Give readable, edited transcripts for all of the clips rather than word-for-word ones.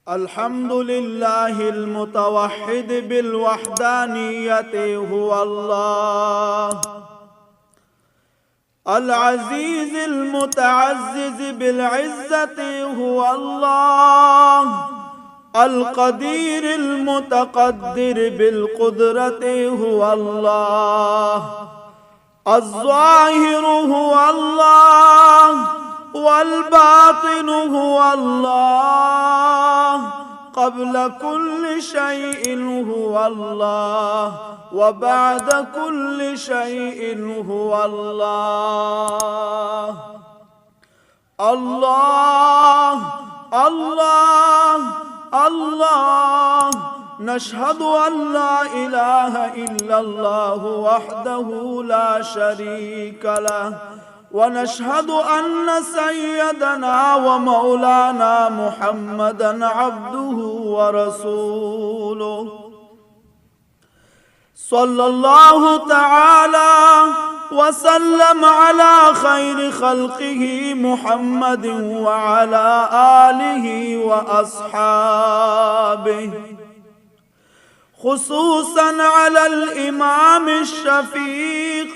الحمد لله المتوحد بالوحدانية هو الله، العزيز المتعزز بالعزة هو الله، القدير المتقدر بالقدرة هو الله، الظاهر هو الله والباطن هو الله، قبل كل شيء هو الله وبعد كل شيء هو الله. الله الله الله، نشهد أن لا إله إلا الله وحده لا شريك له، ونشهد أن سيدنا ومولانا محمدًا عبده ورسوله، صلى الله تعالى وسلم على خير خلقه محمد وعلى آله وأصحابه، خصوصا على الإمام الشفيق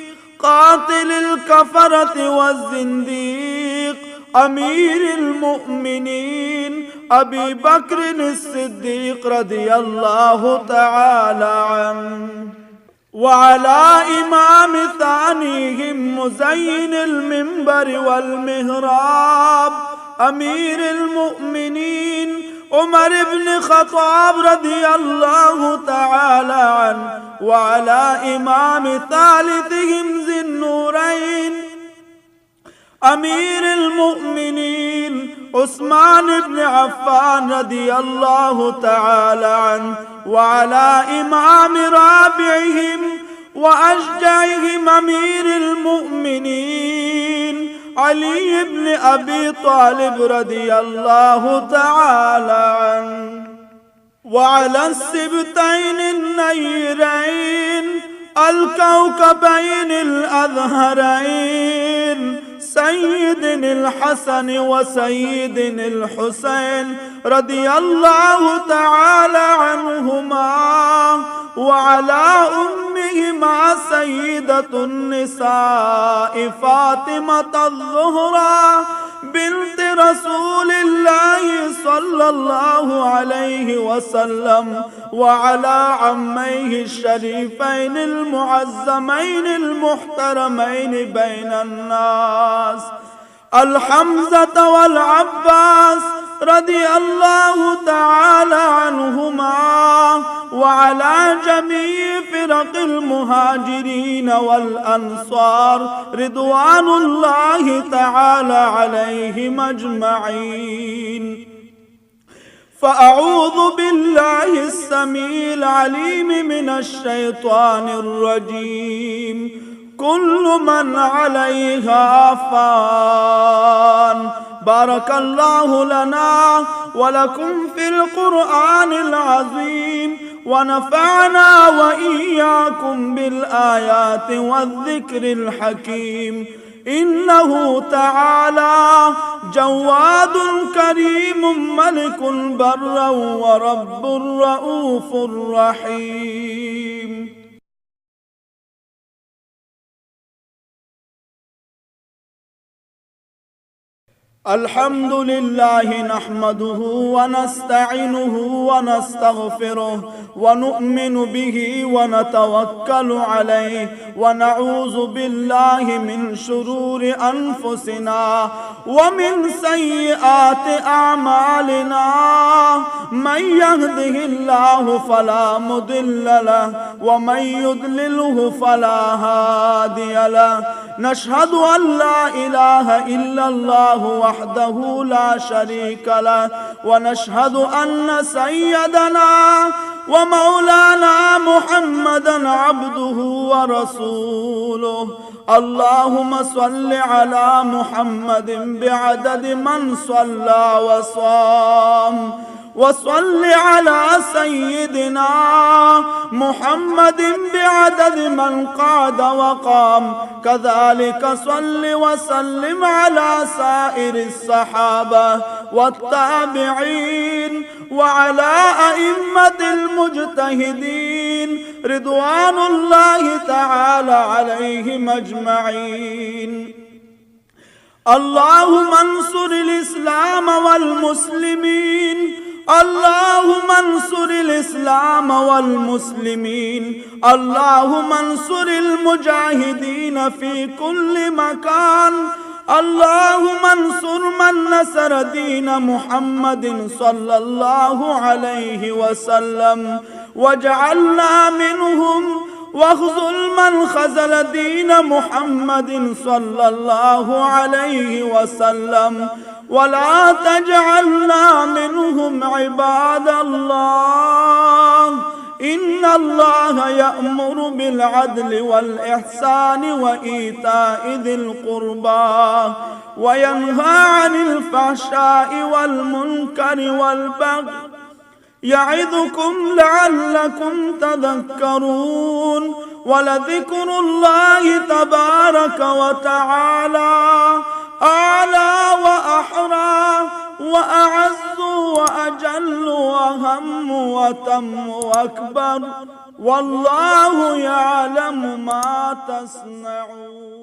قاتل الكفرة والزنديق أمير المؤمنين أبي بكر الصديق رضي الله تعالى عنه، وعلى إمام ثانيهم مزين المنبر والمهراب أمير المؤمنين عمر بن الخطاب رضي الله تعالى عنه، وعلى إمام ثالثهم ذي النورين أمير المؤمنين عثمان بن عفان رضي الله تعالى عنه، وعلى إمام رابعهم وأشجعهم أمير المؤمنين علي بن أبي طالب رضي الله تعالى عنه، وعلى السبتين النيرين الكوكبين الأزهرين سيد الحسن وسيد الحسين رضي الله تعالى عنهما، وعلى أمهما سيدة النساء فاطمة الزهراء بنت رسول الله صلى الله عليه وسلم، وعلى عميه الشريفين المعزمين المحترمين بين الناس الحمزة والعباس رضي الله تعالى عنهما، وعلى جميع فرق المهاجرين والأنصار رضوان الله تعالى عليهم أجمعين. فأعوذ بالله السميع العليم من الشيطان الرجيم. كل من عليها فان. بارك الله لنا ولكم في القرآن العظيم، ونفعنا وإياكم بالآيات والذكر الحكيم. إنه تعالى جواد كريم ملك بر ورب رؤوف رحيم. الحمد لله نحمده ونستعينه ونستغفره ونؤمن به ونتوكل عليه، ونعوذ بالله من شرور أنفسنا ومن سيئات أعمالنا. من يهده الله فلا مضل له ومن يضلله فلا هادي له. نشهد أن لا إله إلا الله وحده لا شريك له، ونشهد أن سيدنا ومولانا محمدا عبده ورسوله. اللهم صل على محمد بعدد من صلى وصام، وصل على سيدنا محمد بعدد من قعد وقام. كذلك صل وسلم على سائر الصحابة والتابعين وعلى أئمة المجتهدين رضوان الله تعالى عليهم أجمعين. اللهم انصر الإسلام والمسلمين، اللهم انصر الإسلام والمسلمين، اللهم انصر المجاهدين في كل مكان، اللهم انصر من نصر دين محمد صلى الله عليه وسلم واجعلنا منهم، واخذل من خذل دين محمد صلى الله عليه وسلم ولا تجعلنا منهم عباد الله. إن الله يأمر بالعدل والإحسان وإيتاء ذي القربى وينهى عن الفحشاء والمنكر والبغي يعظكم لعلكم تذكرون. ولذكر الله تبارك وتعالى أعلى وأحرى وأعز وأجل وأهم وتم وأكبر، والله يعلم ما تصنعون.